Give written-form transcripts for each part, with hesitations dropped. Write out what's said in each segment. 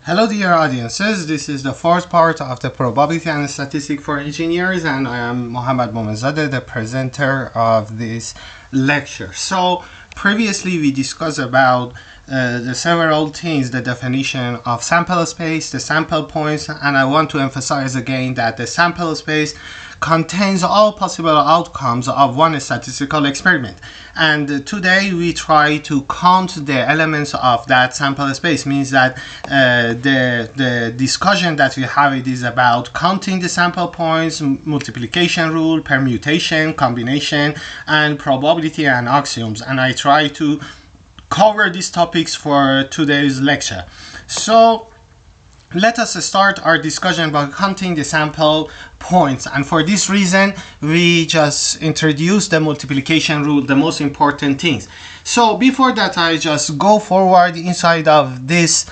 Hello dear audiences, this is the fourth part of the probability and statistics for engineers, and I am Mohammad Momenzadeh, the presenter of this lecture. So previously we discussed about the several things, the definition of sample space, the sample points, and I want to emphasize again that the sample space contains all possible outcomes of one statistical experiment. And today we try to count the elements of that sample space. Means that the discussion that we have it is about counting the sample points, multiplication rule, permutation, combination, and probability and axioms. And I try to cover these topics for today's lecture. So let us start our discussion by counting the sample points, and for this reason we just introduce the multiplication rule, the most important things. So before that I just go forward inside of this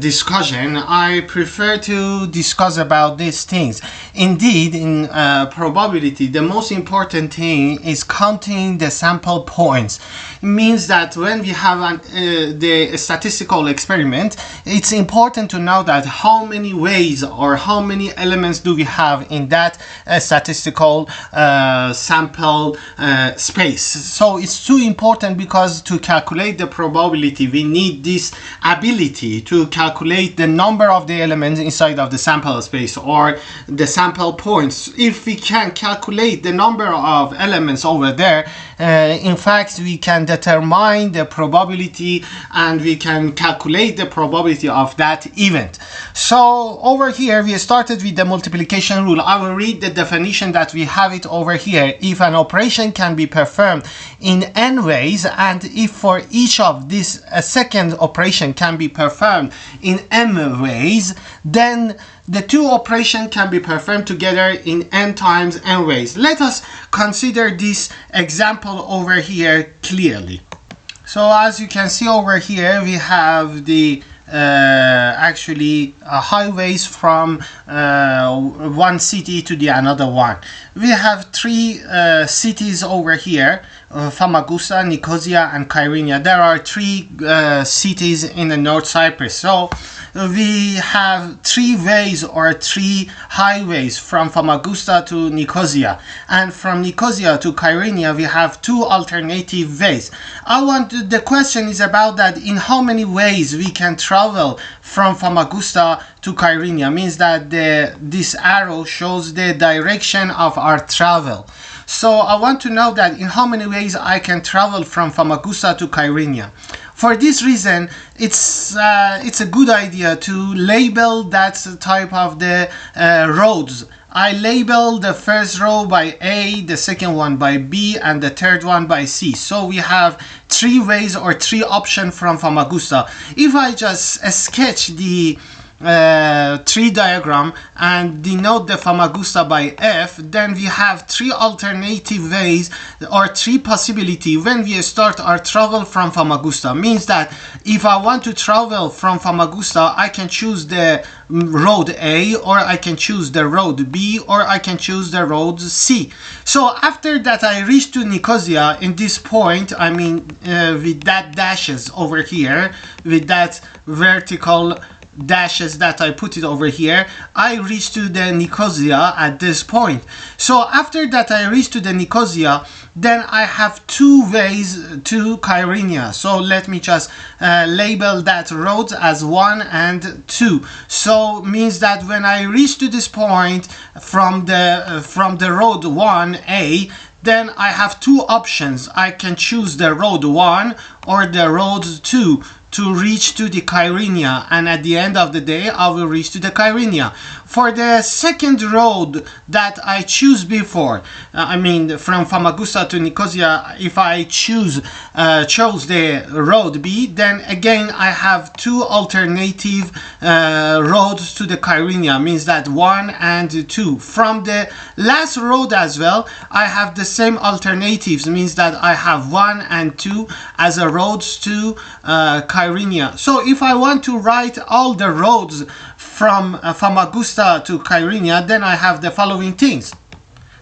discussion, I prefer to discuss about these things. Indeed, in probability, the most important thing is counting the sample points. It means that when we have the statistical experiment, it's important to know that how many ways or how many elements do we have in that statistical sample space. So it's too important because to calculate the probability we need this ability to calculate the number of the elements inside of the sample space or the sample points. If we can calculate the number of elements over there, in fact we can determine the probability and we can calculate the probability of that event. So over here we started with the multiplication rule. I will read the definition that we have it over here. If an operation can be performed in n ways, and if for each of this a second operation can be performed in m ways, then the two operations can be performed together in n times n ways. Let us consider this example over here clearly. So as you can see over here, we have the highways from one city to the another one. We have three cities over here, Famagusta, Nicosia, and Kyrenia. There are three cities in the North Cyprus. So we have three ways or three highways from Famagusta to Nicosia, and from Nicosia to Kyrenia we have two alternative ways. The question is about that in how many ways we can travel from Famagusta to Kyrenia. Means that this arrow shows the direction of our travel. So I want to know that in how many ways I can travel from Famagusta to Kyrenia. For this reason, it's a good idea to label that type of the roads. I label the first row by A, the second one by B, and the third one by C. So we have three ways or three options from Famagusta. If I just sketch the tree diagram and denote the Famagusta by F, then we have three alternative ways or three possibility when we start our travel from Famagusta. Means that if I want to travel from Famagusta, I can choose the road A, or I can choose the road B, or I can choose the road C. So after that I reach to Nicosia in this point, I mean with that dashes over here, with that vertical dashes that I put it over here, I reach to the Nicosia at this point. So after that I reach to the Nicosia, then I have two ways to Kyrenia. So let me just label that roads as 1 and 2. So means that when I reach to this point from the road 1A, then I have two options. I can choose the road 1 or the road 2 to reach to the Kyrenia, and at the end of the day I will reach to the Kyrenia. For the second road that I choose before, from Famagusta to Nicosia, if I chose the road B, then again I have two alternative roads to the Kyrenia. Means that 1 and 2. From the last road as well I have the same alternatives. Means that I have 1 and 2 as a roads to Kyrenia. So if I want to write all the roads from Famagusta to Kyrenia, then I have the following things.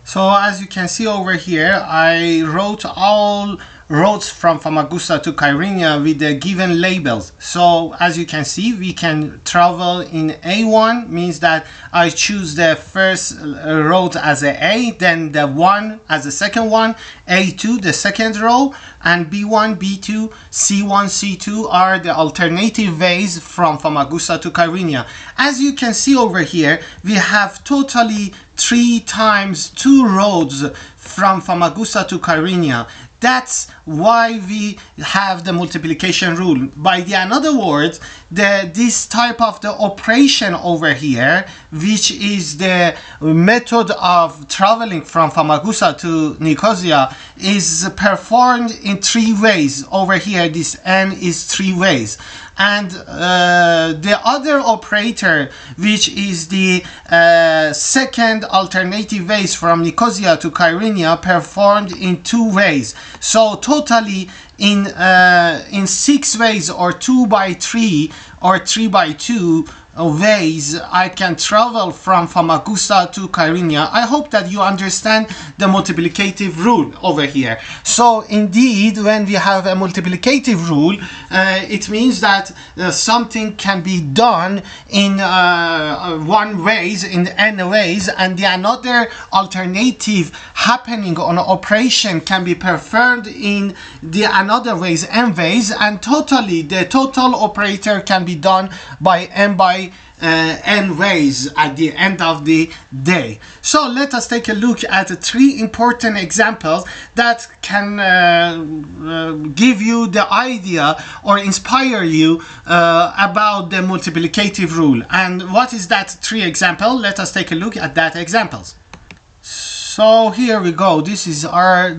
So as you can see over here, I wrote all roads from Famagusta to Kyrenia with the given labels. So as you can see, we can travel in A1, means that I choose the first road as A, then the 1 as the second one, A2 the second row, and B1, B2, C1, C2 are the alternative ways from Famagusta to Kyrenia. As you can see over here, we have totally 3 times 2 roads from Famagusta to Kyrenia. That's why we have the multiplication rule. By the other words, this type of the operation over here, which is the method of traveling from Famagusta to Nicosia, is performed in 3 ways. Over here, this n is 3 ways. And the other operator, which is the second alternative ways from Nicosia to Kyrenia, performed in 2 ways. So totally in 6 ways, or 2 by 3 or 3 by 2 ways, I can travel from Famagusta to Kyrenia. I hope that you understand the multiplicative rule over here. So indeed, when we have a multiplicative rule, it means that something can be done in 1 ways, in n ways, and the another alternative happening on operation can be performed in the another ways, n ways, and totally the total operator can be done by n by n ways at the end of the day. So let us take a look at 3 important examples that can give you the idea or inspire you about the multiplicative rule. And what is that 3 example? Let us take a look at that examples. So here we go. These are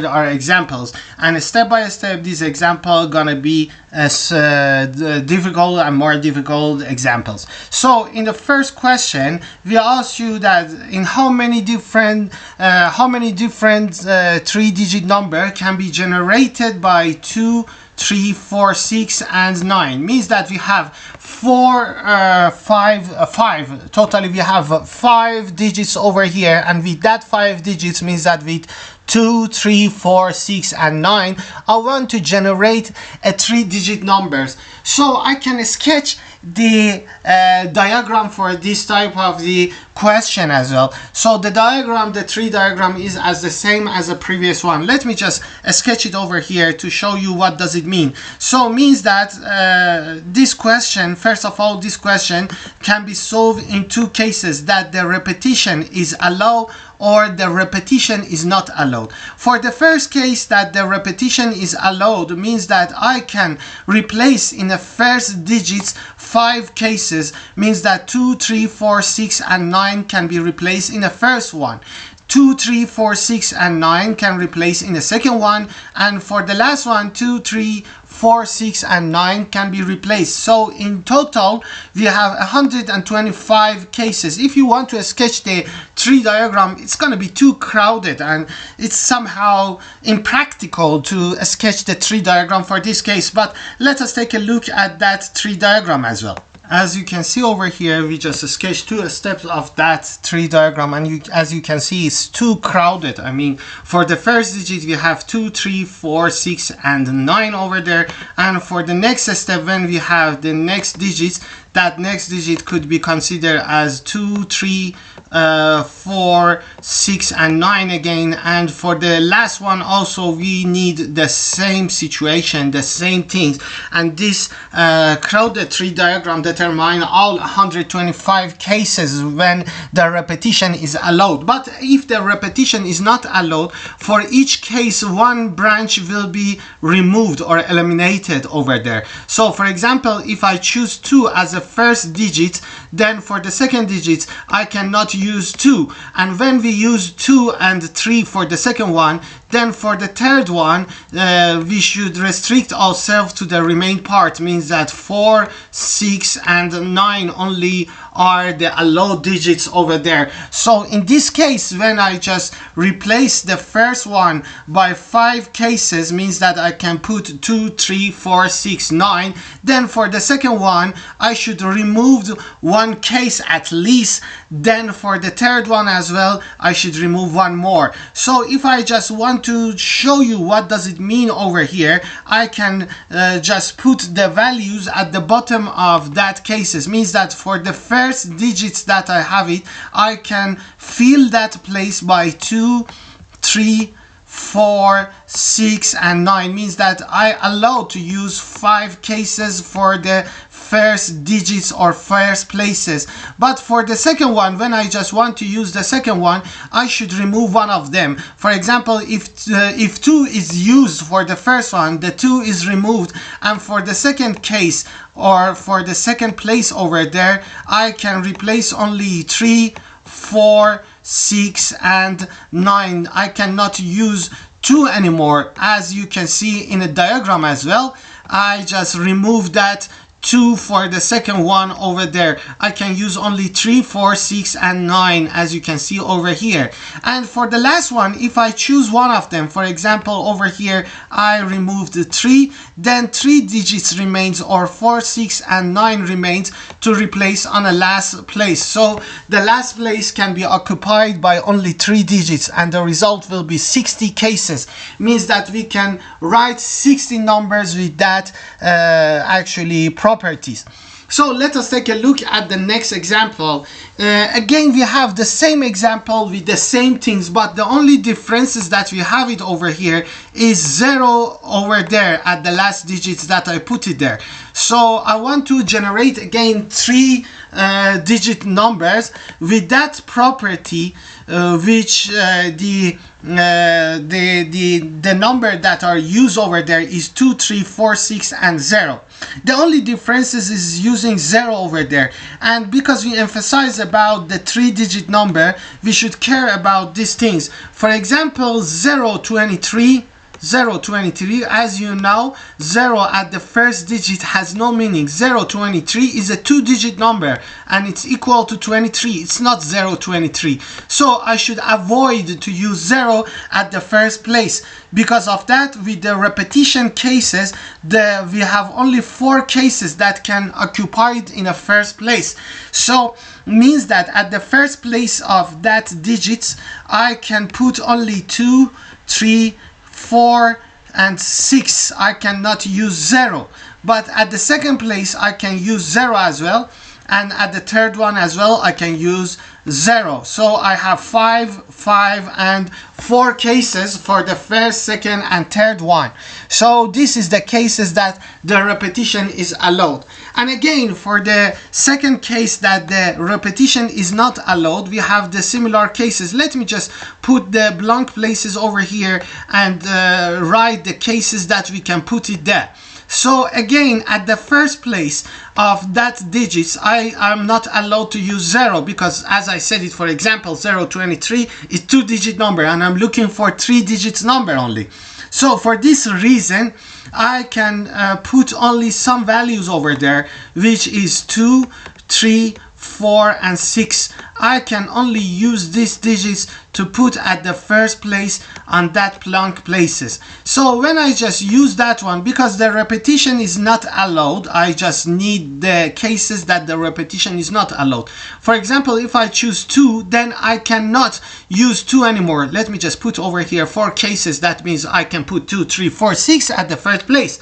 our examples, and step by step this example gonna be as difficult and more difficult examples. So in the first question, we ask you that in how many different 3-digit number can be generated by 2, 3, 4, 6, and 9. Means that we have 5. Totally we have 5 digits over here, and with that 5 digits means that with 2, 3, 4, 6, and 9, I want to generate a 3-digit numbers. So I can sketch the diagram for this type of the question as well. So the diagram, the 3 diagram, is as the same as the previous one. Let me just sketch it over here to show you what does it mean. So means that this question, first of all, this question can be solved in 2 cases, that the repetition is allowed or the repetition is not allowed. For the first case, that the repetition is allowed, means that I can replace in the first digits 5 cases, means that 2, 3, 4, 6, and 9 can be replaced in the first one. 2, 3, 4, 6, and 9 can replace in the second one, and for the last one, 2, 3, 4, 6, and 9 can be replaced. So in total, we have 125 cases. If you want to sketch the 3 diagram, it's going to be too crowded, and it's somehow impractical to sketch the 3 diagram for this case. But let us take a look at that 3 diagram as well. As you can see over here, we just sketched 2 steps of that 3 diagram, and as you can see, it's too crowded. I mean, for the first digit we have 2, 3, 4, 6, and 9 over there, and for the next step, when we have the next digits, that next digit could be considered as 2, 3, 4, 6, and 9 again. And for the last one also, we need the same situation, the same things. And this crowded 3 diagram determine all 125 cases when the repetition is allowed. But if the repetition is not allowed, for each case 1 branch will be removed or eliminated over there. So for example, if I choose 2 as a first digit, then for the second digit I cannot use 2, and when we use 2 and 3 for the second one, then for the third one we should restrict ourselves to the remaining part, means that 4, 6, and 9 only are the allowed digits over there. So in this case, when I just replace the first one by 5 cases, means that I can put 2, 3, 4, 6, 9. Then for the second one, I should remove 1 case at least. Then for the third one as well, I should remove 1 more. So if I just want want to show you what does it mean over here, I can just put the values at the bottom of that cases. Means that for the first digits that I have it, I can fill that place by 2, 3, 4, 6 and 9. Means that I allow to use 5 cases for the first digits or first places. But for the second one, when I just want to use the second one, I should remove one of them. For example, if 2 is used for the first one, the 2 is removed, and for the second case or for the second place over there, I can replace only 3, 4, 6 and 9. I cannot use 2 anymore. As you can see in a diagram as well, I just remove that 2 for the second one over there. I can use only 3, 4, 6 and 9, as you can see over here. And for the last one, if I choose one of them, for example over here I remove the 3, then 3 digits remains, or 4, 6 and 9 remains to replace on a last place. So the last place can be occupied by only 3 digits, and the result will be 60 cases. Means that we can write 60 numbers with that actually properties. So let us take a look at the next example. Again, we have the same example with the same things, but the only difference is that we have it over here is 0 over there at the last digits that I put it there. So I want to generate again 3 digit numbers with that property, which the number that are used over there is 2, 3, 4, 6 and 0. The only difference is using 0 over there, and because we emphasize about the 3-digit number, we should care about these things. For example, 023, as you know, 0 at the first digit has no meaning. 023 is a 2-digit number and it's equal to 23. It's not 023. So I should avoid to use 0 at the first place. Because of that, with the repetition cases, we have only 4 cases that can occupy it in a first place. So means that at the first place of that digits, I can put only 2, 3, 4 and 6. I cannot use 0, but at the second place I can use 0 as well, and at the third one as well I can use 0. So I have 5, 5 and 4 cases for the first, second and third one. So this is the cases that the repetition is allowed. And again, for the second case that the repetition is not allowed, we have the similar cases. Let me just put the blank places over here and write the cases that we can put it there. So again, at the first place of that digits, I am not allowed to use 0, because as I said it, for example, 023 is 2-digit number and I'm looking for 3 digits number only. So for this reason, I can put only some values over there, which is 2, 3, 4 and 6. I can only use these digits to put at the first place on that blank places. So when I just use that one, because the repetition is not allowed, I just need the cases that the repetition is not allowed. For example, if I choose 2, then I cannot use 2 anymore. Let me just put over here 4 cases. That means I can put 2, 3, 4, 6 at the first place.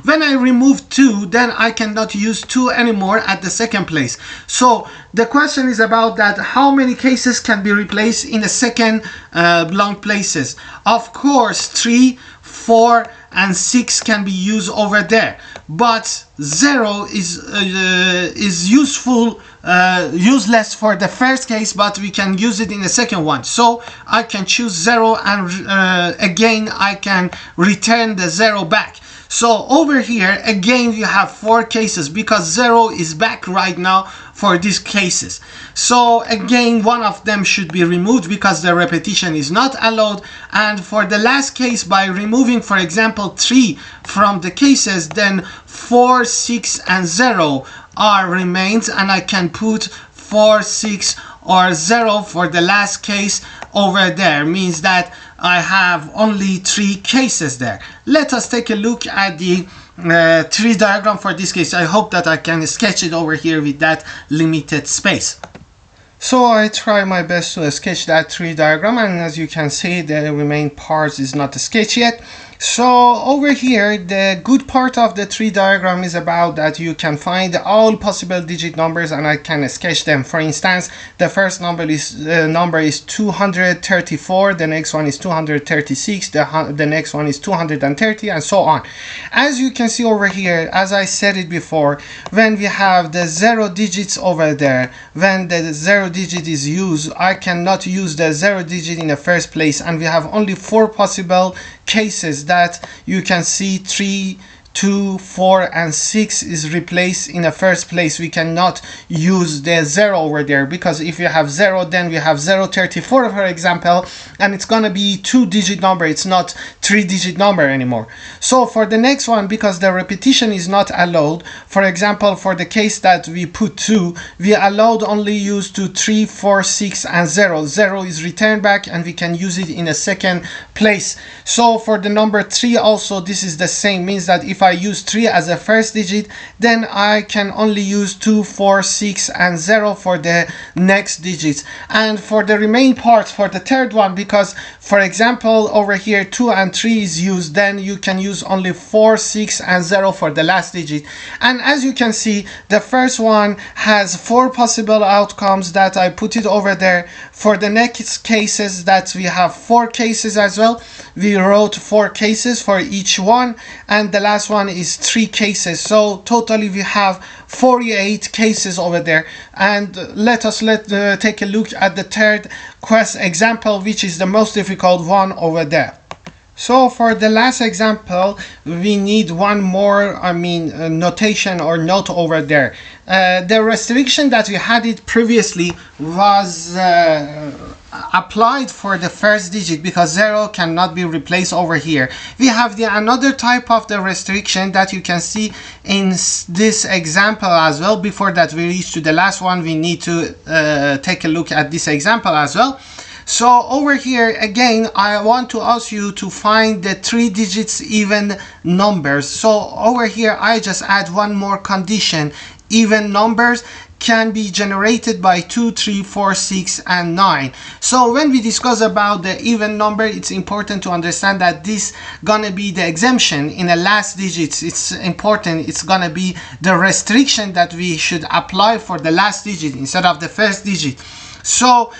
When I remove 2, then I cannot use 2 anymore at the second place. So the question is about that, how many cases can be replaced in the second blank places? Of course, 3, 4 and 6 can be used over there, but 0 is useful, useless for the first case, but we can use it in the second one. So I can choose 0 and again I can return the 0 back. So over here again we have 4 cases, because 0 is back right now for these cases. So again, one of them should be removed because the repetition is not allowed. And for the last case, by removing, for example, 3 from the cases, then 4, 6 and 0 are remains, and I can put 4, 6 or 0 for the last case over there. Means that I have only 3 cases there. Let us take a look at the tree diagram for this case. I hope that I can sketch it over here with that limited space. So I try my best to sketch that tree diagram, and as you can see, the remaining parts is not sketched yet. So over here, the good part of the tree diagram is about that you can find all possible digit numbers and I can sketch them. For instance, the first number is 234, the next one is 236, the next one is 230, and so on. As you can see over here, as I said it before, when we have the 0 digits over there, when the 0 digit is used, I cannot use the 0 digit in the first place, and we have only 4 possible cases that you can see. 3, 2, 4, and 6 is replaced in the first place. We cannot use the 0 over there, because if you have 0, then we have 034 for example, and it's gonna be 2-digit number, it's not 3-digit number anymore. So for the next one, because the repetition is not allowed, for example, for the case that we put 2, we allowed only use 2, 3, 4, 6, and 0. 0 is returned back and we can use it in a second place. So for the number 3 also, this is the same, means that if I use 3 as a first digit, then I can only use 2, 4, 6, and 0 for the next digits. And for the remaining parts, for the third one, because for example over here 2 and 3 is used, then you can use only 4, 6, and 0 for the last digit. And as you can see, the first one has 4 possible outcomes that I put it over there. For the next cases, that we have 4 cases as well, we wrote 4 cases for each one, and the last one is 3 cases. So totally we have 48 cases over there. And let us take a look at the third example, which is the most difficult one over there. So for the last example, we need one more, notation or note over there. The restriction that we had it previously was applied for the first digit, because 0 cannot be replaced over here. We have another type of the restriction that you can see in this example as well. Before that we reach to the last one, we need to take a look at this example as well. So over here again, I want to ask you to find the 3 digits even numbers. So over here I just add one more condition: even numbers can be generated by 2, 3, 4, 6, and 9. So when we discuss about the even number, it's important to understand that this gonna be the exemption in the last digits. It's important, it's gonna be the restriction that we should apply for the last digit instead of the first digit. So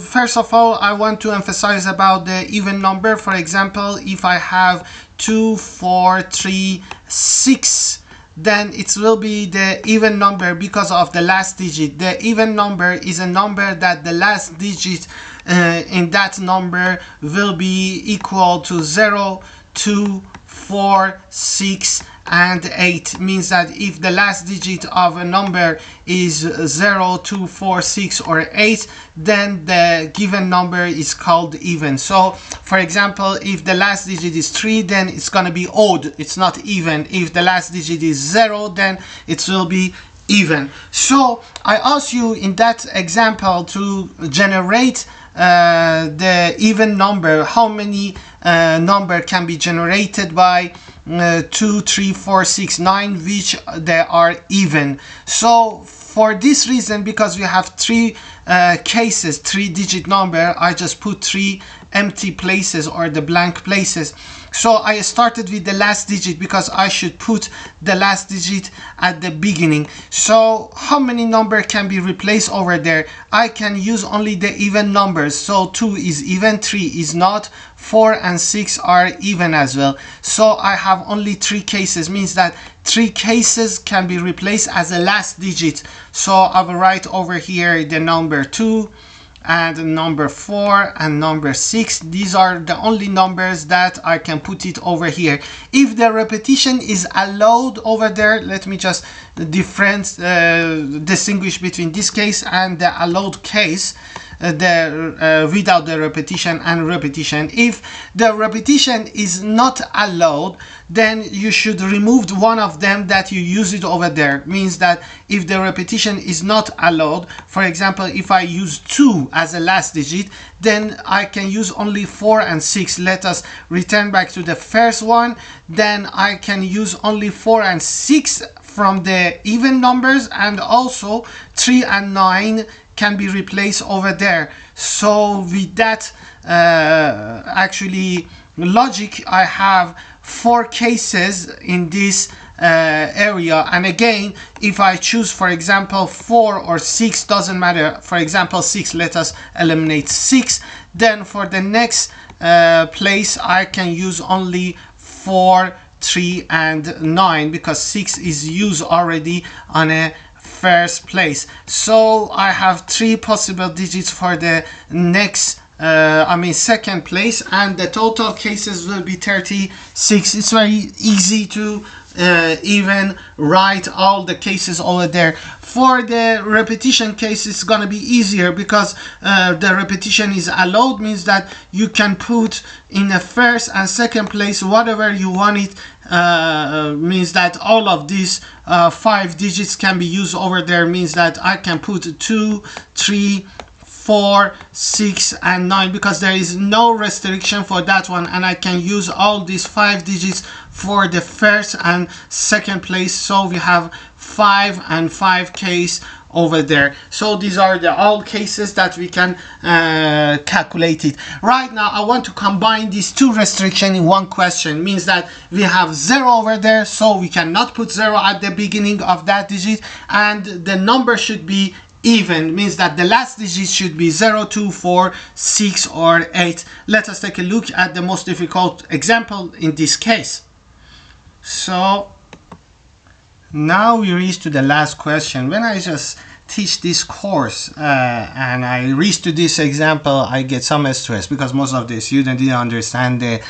first of all, I want to emphasize about the even number. For example, if I have 2, 4, 3, 6, then it will be the even number because of the last digit. The even number is a number that the last digit in that number will be equal to 0, 2, 4, 6, and 8. Means that if the last digit of a number is 0, 2, 4, 6, or 8, then the given number is called even. So for example, if the last digit is 3, then it's gonna be odd, it's not even. If the last digit is 0, then it will be even. So I ask you in that example to generate the even number. How many number can be generated by 2, 3, 4, 6, 9, which they are even? So for this reason, because we have 3 cases, 3-digit number, I just put 3 empty places or the blank places. So I started with the last digit because I should put the last digit at the beginning. So how many number can be replaced over there? I can use only the even numbers. So 2 is even, 3 is not, 4 and 6 are even as well. So I have only 3 cases, means that 3 cases can be replaced as a last digit. So I will write over here the number 2 and number 4 and number 6. These are the only numbers that I can put it over here. If the repetition is allowed over there, let me just distinguish between this case and the allowed case. Without the repetition and repetition. If the repetition is not allowed, then you should remove one of them that you use it over there. Means that if the repetition is not allowed, for example, if I use 2 as a last digit, then I can use only 4 and 6. Let us return back to the first one. Then I can use only 4 and 6 from the even numbers, and also 3 and 9 can be replaced over there. So with that actually logic, I have 4 cases in this area. And again, if I choose, for example, 4 or 6, doesn't matter. For example, 6, let us eliminate 6. Then for the next place, I can use only 4, 3 and 9, because 6 is used already on a first place. So I have 3 possible digits for the next second place, and the total cases will be 36. It's very easy to even write all the cases over there. For the repetition case, it's gonna be easier, because the repetition is allowed, means that you can put in the first and second place whatever you want it, means that all of these 5 digits can be used over there, means that I can put 2, 3, 4, 6 and 9, because there is no restriction for that one, and I can use all these 5 digits for the first and second place. So we have 5 and 5 case over there. So these are the all cases that we can calculate it. Right now I want to combine these 2 restrictions in one question, means that we have 0 over there, so we cannot put 0 at the beginning of that digit, and the number should be even, means that the last digit should be 0, 2, 4, 6 or 8. Let us take a look at the most difficult example in this case. So now we reach to the last question. When I just teach this course and I reach to this example, I get some stress, because most of the students didn't understand the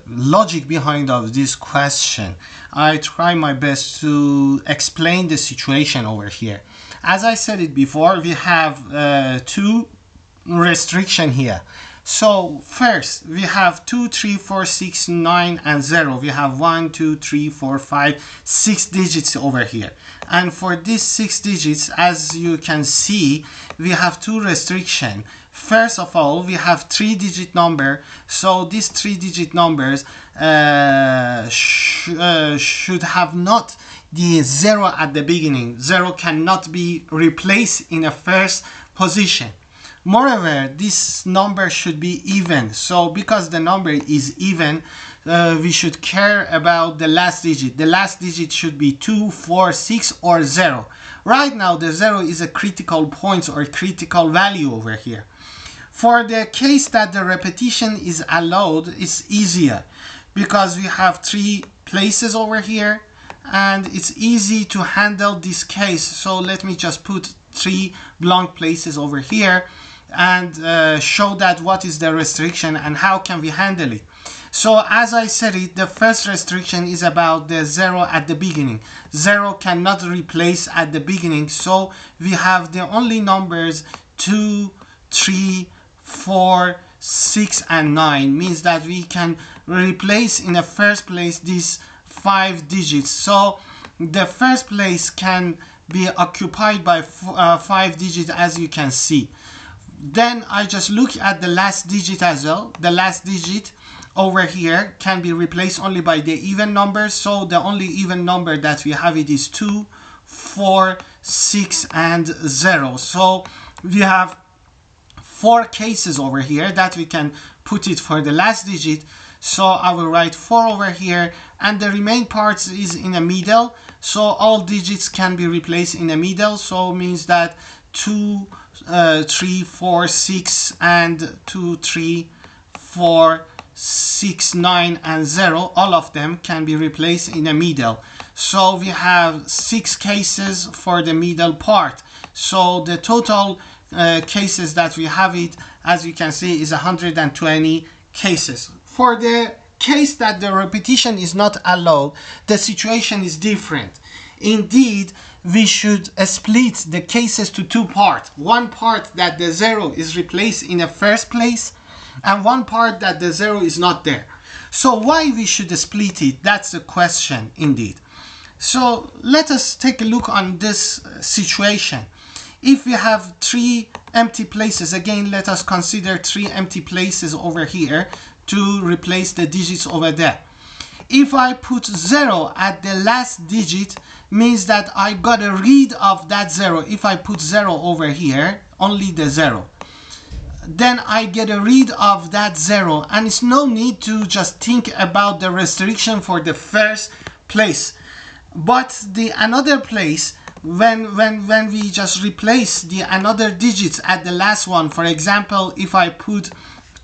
logic behind of this question. I try my best to explain the situation over here. As I said it before, we have 2 restrictions here. So first we have 2, 3, 4, 6, 9 and 0. We have 1, 2, 3, 4, 5, 6 digits over here. And for these 6 digits, as you can see, we have 2 restrictions. First of all, we have 3-digit number. So these 3-digit numbers should have not the 0 at the beginning. 0 cannot be replaced in a first position. Moreover, this number should be even. So because the number is even, we should care about the last digit. The last digit should be 2, 4, 6 or 0. Right now the 0 is a critical point or critical value over here. For the case that the repetition is allowed, it's easier, because we have 3 places over here, and it's easy to handle this case. So let me just put 3 blank places over here and show that what is the restriction and how can we handle it. So as I said it, the first restriction is about the 0 at the beginning. 0 cannot replace at the beginning, so we have the only numbers 2, 3, 4, 6 and 9, means that we can replace in the first place these 5 digits. So the first place can be occupied by 5 digits, as you can see. Then I just look at the last digit as well. The last digit over here can be replaced only by the even numbers. So the only even number that we have it is 2, 4, 6 and 0. So we have 4 cases over here that we can put it for the last digit. So I will write 4 over here, and the remaining parts is in the middle. So all digits can be replaced in the middle. So means that 2, 3, 4, 6 and 2, 3, 4, 6, 9 and 0, all of them can be replaced in the middle. So we have 6 cases for the middle part. So the total cases that we have it, as you can see, is 120 cases. For the case that the repetition is not allowed, the situation is different. Indeed, we should split the cases to 2 parts. One part that the 0 is replaced in the first place, and one part that the 0 is not there. So why we should split it? That's the question indeed. So let us take a look on this situation. If we have 3 empty places, again let us consider 3 empty places over here to replace the digits over there. If I put 0 at the last digit, means that I got rid of that 0. If I put 0 over here, only the 0, then I get rid of that 0, and it's no need to just think about the restriction for the first place. But the another place, when we just replace the another digits at the last one, for example, if I put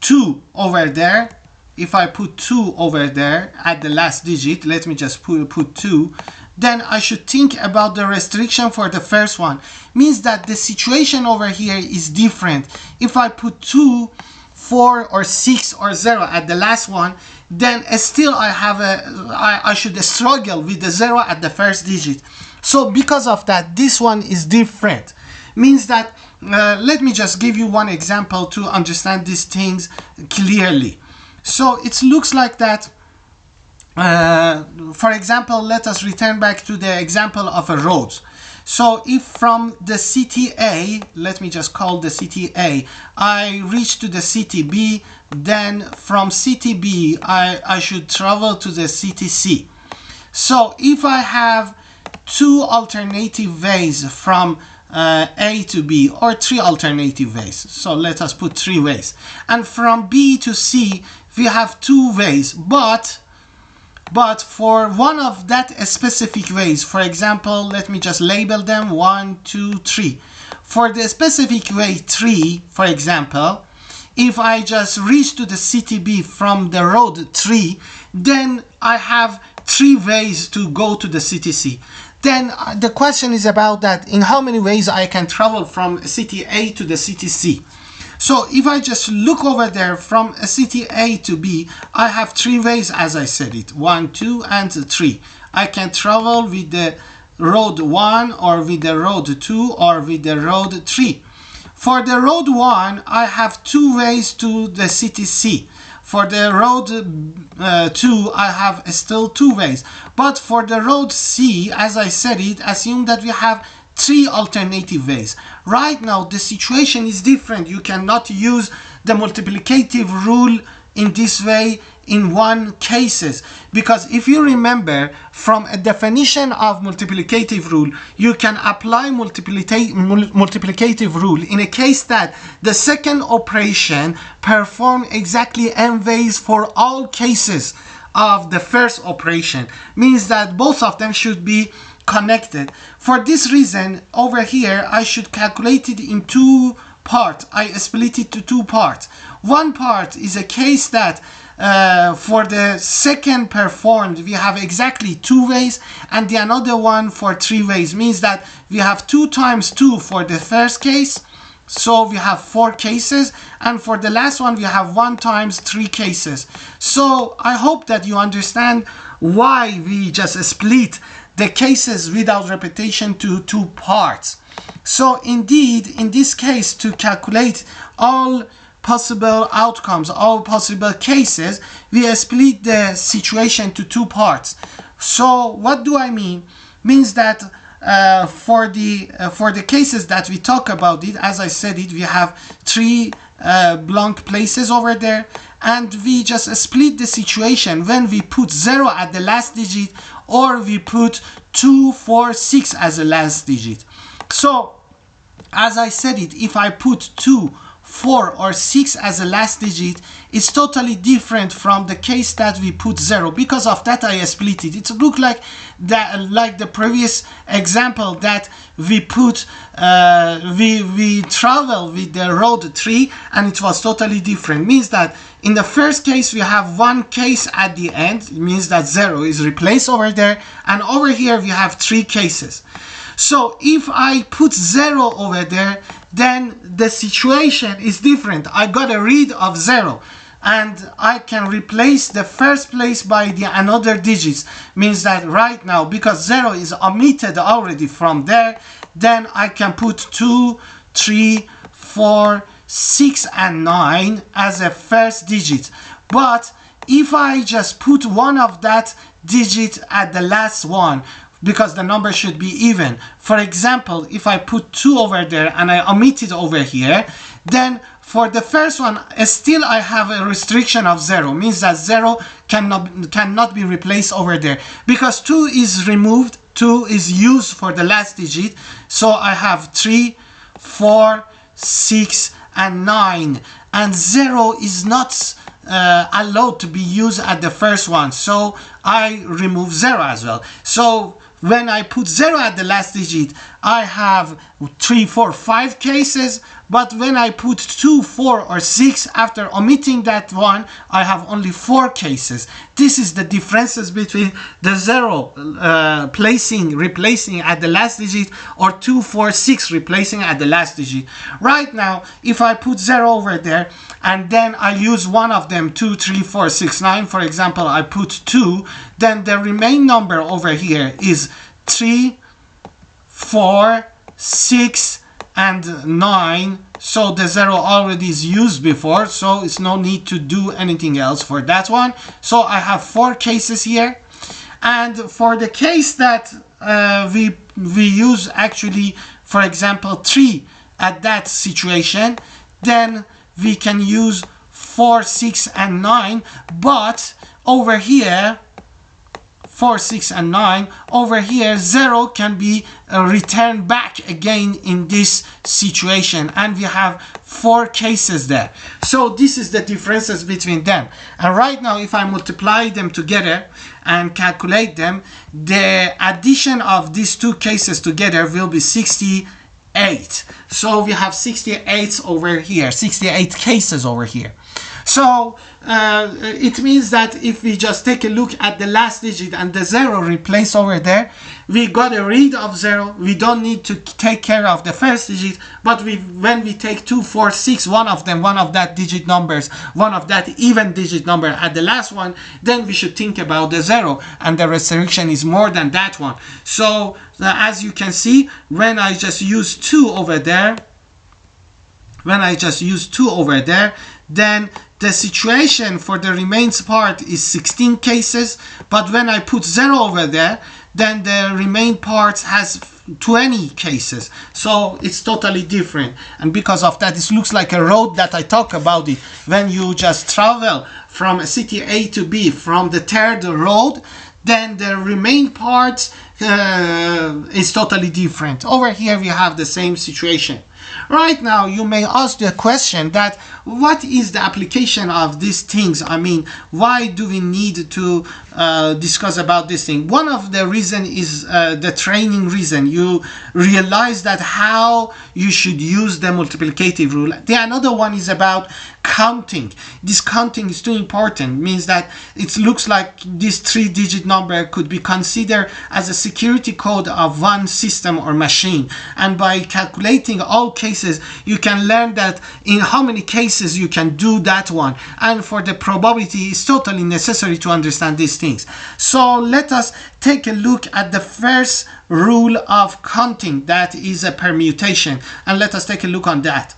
2 over there, if I put 2 over there at the last digit, let me just put 2, then I should think about the restriction for the first one. Means that the situation over here is different. If I put 2, 4 or 6 or 0 at the last one, then still I should struggle with the 0 at the first digit. So because of that, this one is different. Means that let me just give you one example to understand these things clearly. So it looks like that. For example, let us return back to the example of a road. So if from the city A, let me just call the city A, I reach to the city B, then from city B I should travel to the city C. So if I have 2 alternative ways from A to B, or 3 alternative ways, so let us put 3 ways, and from B to C we have 2 ways, but for one of that specific ways, for example, let me just label them 1, 2, 3. For the specific way 3, for example, if I just reach to the city B from the road 3, then I have 3 ways to go to the city C. Then the question is about that, in how many ways I can travel from city A to the city C. So if I just look over there from a city A to B, I have 3 ways, as I said it, 1, 2, and 3. I can travel with the road 1, or with the road 2, or with the road 3. For the road 1, I have 2 ways to the city C. For the road 2, I have still 2 ways. But for the road C, as I said it, assume that we have 3 alternative ways. Right now the situation is different. You cannot use the multiplicative rule in this way in one cases, because if you remember from a definition of multiplicative rule, you can apply multiplicative rule in a case that the second operation perform exactly n ways for all cases of the first operation. Means that both of them should be connected. For this reason, over here I should calculate it in 2 parts. I split it to 2 parts. One part is a case that for the second performed we have exactly 2 ways, and the another one for 3 ways. Means that we have 2 times 2 for the first case, so we have 4 cases, and for the last one we have 1 times 3 cases. So I hope that you understand why we just split the cases without repetition to 2 parts. So indeed, in this case, to calculate all possible outcomes, all possible cases, we split the situation to 2 parts. So what do I mean? Means that for the cases that we talk about it, as I said it, we have 3 blank places over there, and we just split the situation when we put 0 at the last digit, or we put 2, 4, 6 as the last digit. So as I said it, if I put 2, 4 or 6 as a last digit, it's totally different from the case that we put 0. Because of that I split it. It looked like that, like the previous example that we put we travel with the road 3, and it was totally different. Means that in the first case we have 1 case at the end. It means that 0 is replaced over there, and over here we have 3 cases. So if I put 0 over there, then the situation is different. I got rid of 0, and I can replace the first place by the another digits. Means that right now, because 0 is omitted already from there, then I can put 2, 3, 4, 6 and 9 as a first digit. But if I just put one of that digit at the last one, because the number should be even. For example, if I put 2 over there and I omit it over here, then for the first one, still I have a restriction of 0, means that 0 cannot be replaced over there, because 2 is removed, 2 is used for the last digit. So I have 3, 4, 6 and 9, and 0 is not allowed to be used at the first one, so I remove 0 as well. So when I put 0 at the last digit, I have 3, 4, 5 cases, but when I put 2, 4 or 6 after omitting that one, I have only 4 cases. This is the differences between the 0 replacing at the last digit, or 2, 4, 6 replacing at the last digit. Right now, if I put 0 over there and then I use one of them, 2, 3, 4, 6, 9, for example, I put 2, then the remaining number over here is 3, 4, 6 and 9. So the 0 already is used before, so it's no need to do anything else for that one. So I have 4 cases here. And for the case that we use actually, for example, 3 at that situation, then we can use 4, 6 and 9, but over here 4, 6 and 9, over here 0 can be returned back again in this situation, and we have 4 cases there. So this is the differences between them. And right now, if I multiply them together and calculate them, the addition of these 2 cases together will be 68. So we have 68 over here, 68 cases over here. So it means that if we just take a look at the last digit and the 0 replaced over there, we got rid of 0. We don't need to take care of the first digit, but when we take 2, 4, 6, one of that digit numbers, one of that even digit number at the last one, then we should think about the 0, and the restriction is more than that one. So as you can see, when I just use 2 over there, then the situation for the remains part is 16 cases, but when I put 0 over there, then the remain part has 20 cases. So it's totally different, and because of that, it looks like a road that I talk about it. When you just travel from city A to B from the third road, then the remain part is totally different. Over here we have the same situation. Right now you may ask the question that what is the application of these things? I mean, why do we need to discuss about this thing? One of the reason is the training reason. You realize that how you should use the multiplicative rule. The another one is about counting. This counting is too important. It means that it looks like this 3-digit number could be considered as a security code of one system or machine, and by calculating all cases you can learn that in how many cases you can do that one, and for the probability it's totally necessary to understand these things. So let us take a look at the first rule of counting, that is a permutation, and let us take a look on that.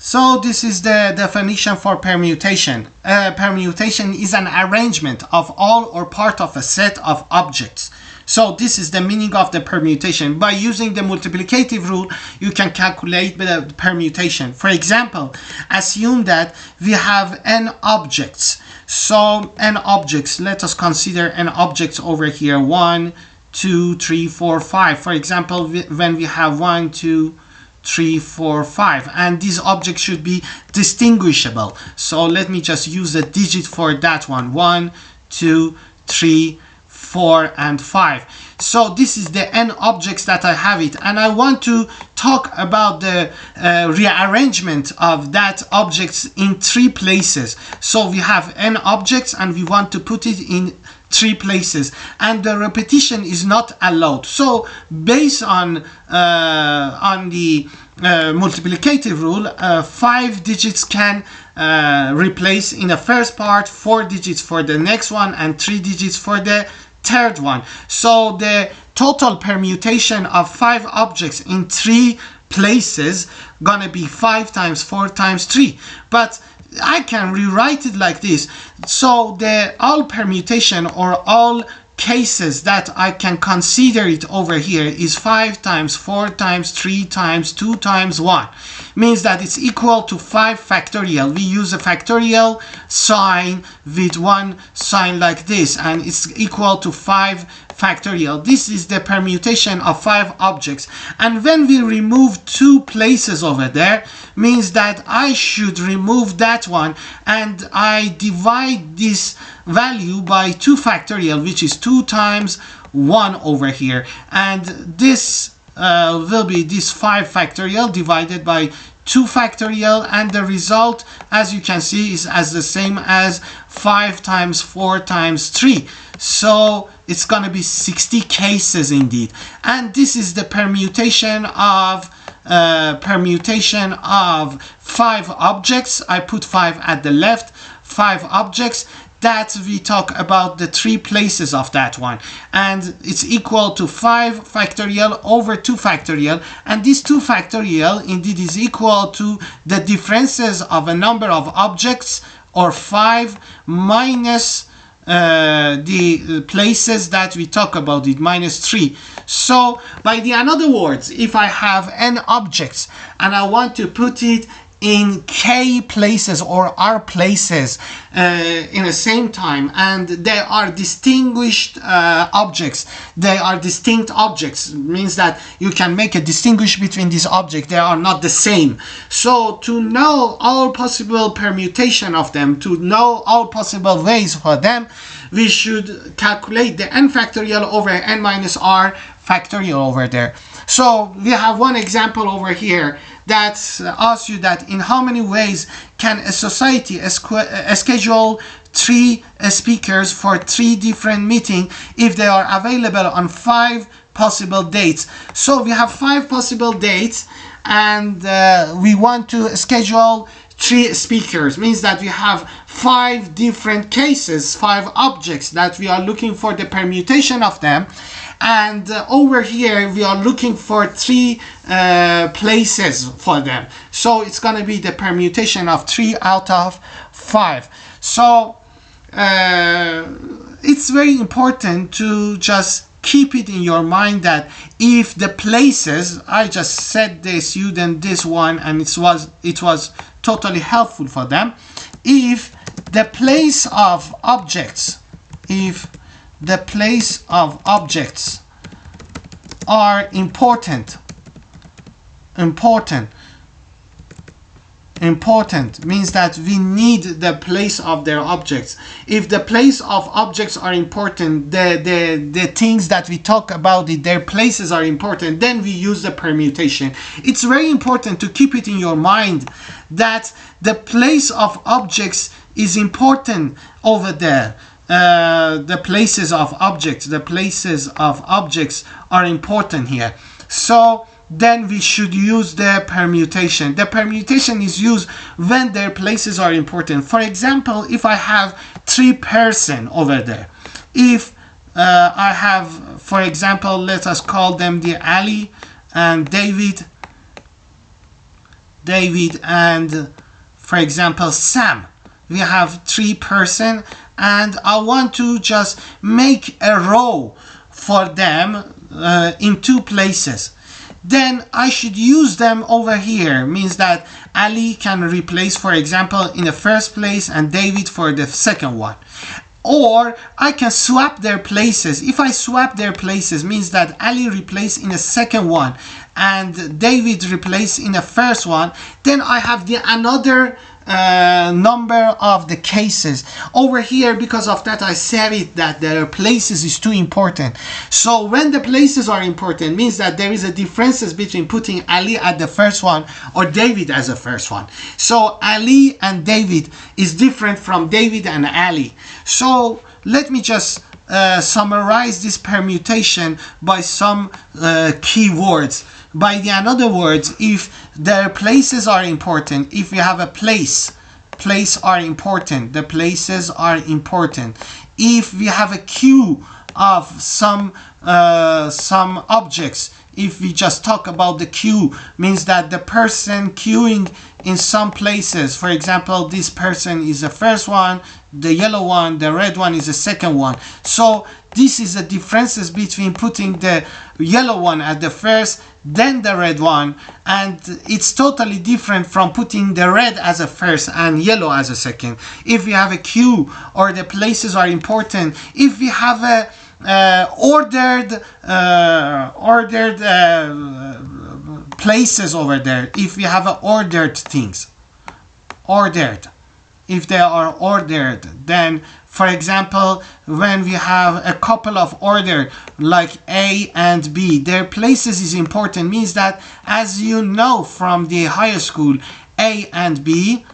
So this is the definition for permutation. Permutation is an arrangement of all or part of a set of objects. So this is the meaning of the permutation. By using the multiplicative rule, you can calculate the permutation. For example, assume that we have n objects. So n objects, let us consider n objects over here, 1, 2, 3, 4, 5. For example, when we have 1, 2, 3, 4, 5, and these objects should be distinguishable. So let me just use a digit for that one, 1, 2, 3, 4 and 5. So this is the n objects that I have it, and I want to talk about the rearrangement of that objects in 3 places. So we have n objects and we want to put it in 3 places, and the repetition is not allowed. So based on the multiplicative rule, 5 digits can replace in the first part, 4 digits for the next one, and 3 digits for the third one. So the total permutation of 5 objects in 3 places gonna be 5 times 4 times 3. But I can rewrite it like this. So the all permutation or all cases that I can consider it over here is 5 times 4 times 3 times 2 times 1. Means that it's equal to 5 factorial. We use a factorial sign with one sign like this, and it's equal to 5 factorial. This is the permutation of 5 objects. And when we remove 2 places over there, means that I should remove that one, and I divide this value by 2 factorial, which is 2 times 1 over here, and this will be this 5 factorial divided by 2 factorial, and the result, as you can see, is as the same as 5 times 4 times 3. So it's going to be 60 cases indeed. And this is the permutation of 5 objects. I put 5 at the left, 5 objects that we talk about the 3 places of that one, and it's equal to 5 factorial over 2 factorial, and this 2 factorial indeed is equal to the differences of a number of objects, or 5 minus the places that we talk about it, minus 3. So by the other words, if I have n objects and I want to put it in k places or r places in the same time, and they are distinguished objects, they are distinct objects, means that you can make a distinguish between these objects, they are not the same. So to know all possible permutation of them, to know all possible ways for them, we should calculate the n factorial over n minus r factorial over there. So we have one example over here that asks you that in how many ways can a society schedule 3 speakers for 3 different meetings if they are available on 5 possible dates. So we have 5 possible dates, and we want to schedule 3 speakers. Means that we have 5 different cases, 5 objects that we are looking for the permutation of them. And over here we are looking for 3 places for them. So it's going to be the permutation of 3 out of 5. So it's very important to just keep it in your mind that if the places, I just said the student this one, and it was totally helpful for them. If the place of objects, are important means that we need the place of their objects. If the place of objects are important, the things that we talk about it, their places are important, then we use the permutation. It's very important to keep it in your mind that the place of objects is important over there. The places of objects are important here. So then we should use the permutation. The permutation is used when their places are important. For example, if I have 3 persons over there, if I have, for example, let us call them the Ali and David and, for example, Sam. We have 3 persons, and I want to just make a row for them in 2 places. Then I should use them over here. Means that Ali can replace, for example, in the first place, and David for the second one. Or I can swap their places. If I swap their places, means that Ali replace in the second one and David replace in the first one, then I have the another number of the cases over here. Because of that, I said it that their places is too important. So when the places are important, means that there is a differences between putting Ali at the first one or David as the first one. So Ali and David is different from David and Ali. So let me just summarize this permutation by some key words. By the other words, if their places are important, if we have a place are important, the places are important. If we have a queue of some objects, if we just talk about the queue, means that the person queuing in some places, for example, this person is the first one, the yellow one, the red one is the second one. So This is the differences between putting the yellow one at the first, then the red one, and it's totally different from putting the red as a first and yellow as a second. If we have a queue or the places are important, if we have a ordered places over there, if we have ordered things, if they are ordered, then for example, when we have a couple of order like A and B, their places is important, means that, as you know from the higher school, A and B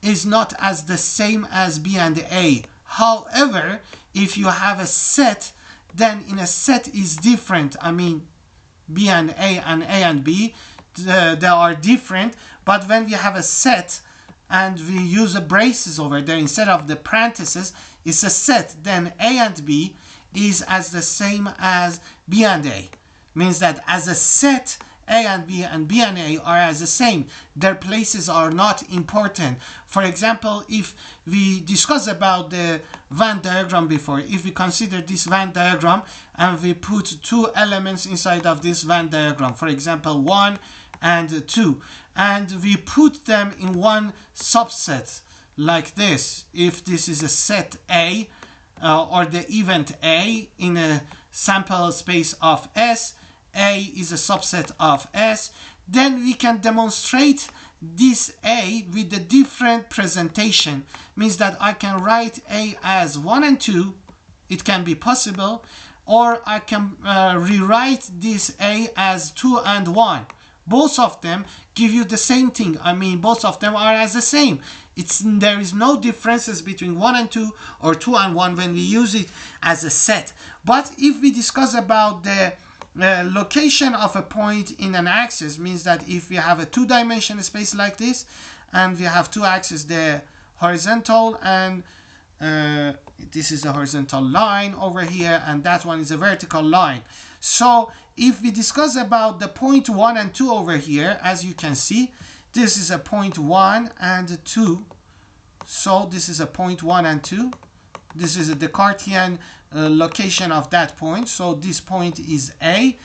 is not as the same as B and A. However, if you have a set, then in a set is different. I mean, B and A and B, they are different. But when we have a set and we use a braces over there instead of the parentheses, it's a set, then A and B is as the same as B and A. Means that as a set, A and B and A are as the same. Their places are not important. For example, if we discuss about the Venn diagram before, if we consider this Venn diagram and we put two elements inside of this Venn diagram, for example 1 and 2, and we put them in one subset like this, if this is a set A or the event A in a sample space of S, A is a subset of S, then we can demonstrate this A with a different presentation. Means that I can write A as 1 and 2, it can be possible, or I can rewrite this A as 2 and 1. Both of them give you the same thing. I mean, both of them are as the same. There is no differences between 1 and 2 or 2 and 1 when we use it as a set. But if we discuss about the location of a point in an axis, means that if we have a two-dimensional space like this and we have two axes, the horizontal and this is a horizontal line over here, and that one is a vertical line. So if we discuss about the point 1 and 2 over here, as you can see, this is a point 1 and 2. So this is a point 1 and 2. This is the Cartesian location of that point. So this point is A,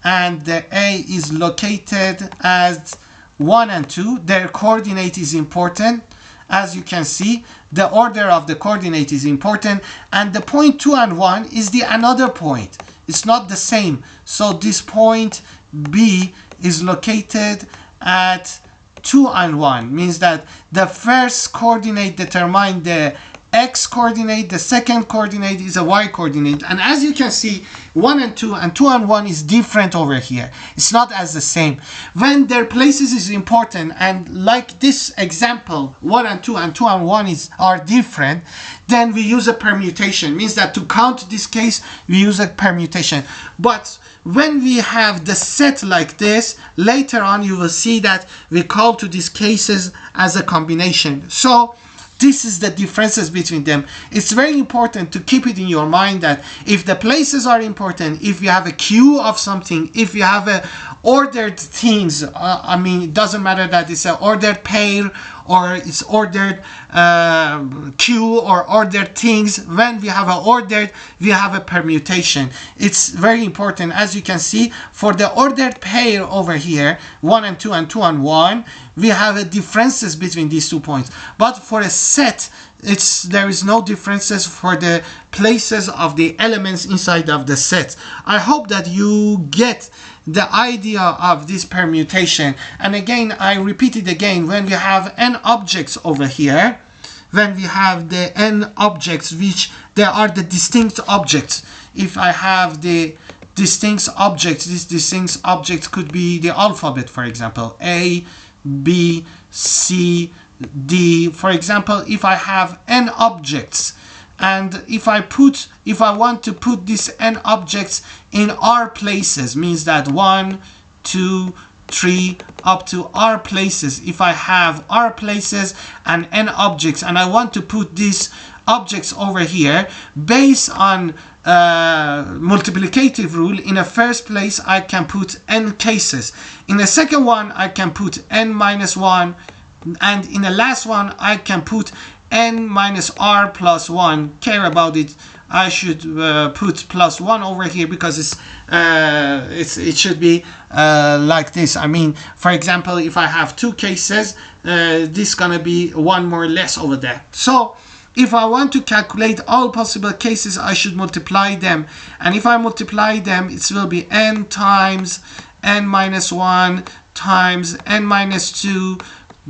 and the A is located as 1 and 2. Their coordinate is important. As you can see, the order of the coordinate is important, and the point 2 and 1 is the another point. It's not the same. So this point B is located at 2 and 1, means that the first coordinate determines the X coordinate, the second coordinate is a Y coordinate. And as you can see, 1 and 2 and 2 and 1 is different over here. It's not as the same. When their places is important, and like this example, 1 and 2 and 2 and 1 are different, then we use a permutation. Means that to count this case, we use a permutation. But when we have the set like this, later on you will see that we call to these cases as a combination. So this is the differences between them. It's very important to keep it in your mind that if the places are important, if you have a queue of something, if you have a ordered things, I mean, it doesn't matter that it's an ordered pair or it's ordered queue or ordered things. When we have a ordered, we have a permutation. It's very important. As you can see, for the ordered pair over here, 1 and 2 and 2 and 1, we have a differences between these 2 points. But for a set, there is no differences for the places of the elements inside of the set. I hope that you get the idea of this permutation. And again, I repeat it again, when we have n objects over here, when we have the n objects, which they are the distinct objects. If I have the distinct objects, these distinct objects could be the alphabet, for example, A, B, C, D. For example, if I have n objects, and if I want to put these n objects in R places, means that 1, 2, 3 up to R places. If I have R places and n objects, and I want to put these objects over here based on multiplicative rule, in the first place I can put n cases. In the second one I can put n minus 1, and in the last one I can put n minus r plus 1. Care about it I should put plus 1 over here, because it should be like this. I mean, for example, if I have 2 cases, this gonna be 1 more or less over there. So if I want to calculate all possible cases, I should multiply them. And if I multiply them, it will be n times n minus 1 times n minus 2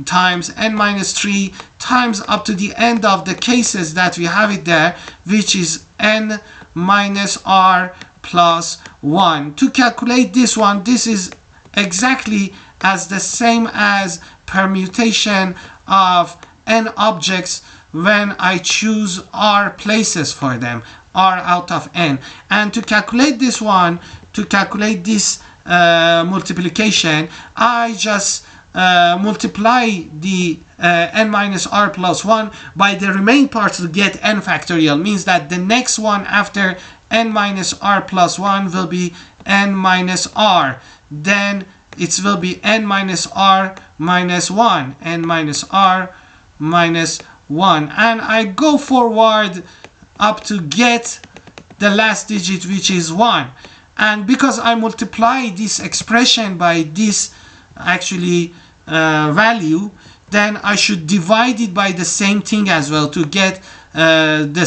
times n minus 3 times up to the end of the cases that we have it there, which is n minus r plus 1. To calculate this one, this is exactly as the same as permutation of n objects when I choose r places for them, r out of n. And to calculate this one, to calculate this multiplication, I just multiply the n minus r plus 1 by the remaining parts to get n factorial. Means that the next one after n minus r plus 1 will be n minus r. Then it will be n minus r minus 1, n minus r minus 1. And I go forward up to get the last digit, which is 1. And because I multiply this expression by this actually value, then I should divide it by the same thing as well to get the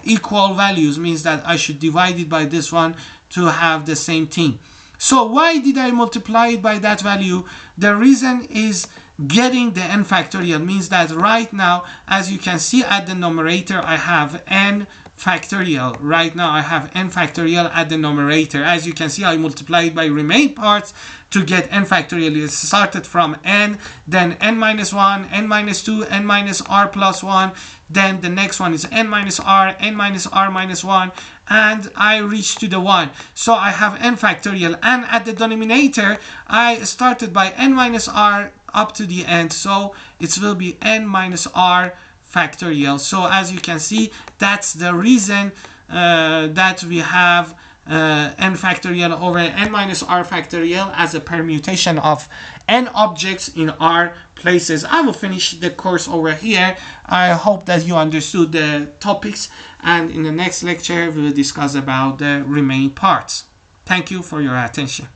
equal values. Means that I should divide it by this one to have the same thing. So why did I multiply it by that value? The reason is getting the n factorial. Means that right now, as you can see at the numerator, I have n factorial. Right now I have n factorial at the numerator. As you can see, I multiplied by remaining parts to get n factorial. It started from n, then n minus 1, n minus 2, n minus r plus 1, then the next one is n minus r minus 1, and I reach to the 1. So I have n factorial, and at the denominator I started by n minus r up to the end, so it will be n minus r factorial. So as you can see, that's the reason that we have n factorial over n minus r factorial as a permutation of n objects in r places. I will finish the course over here. I hope that you understood the topics, and in the next lecture we will discuss about the remaining parts. Thank you for your attention.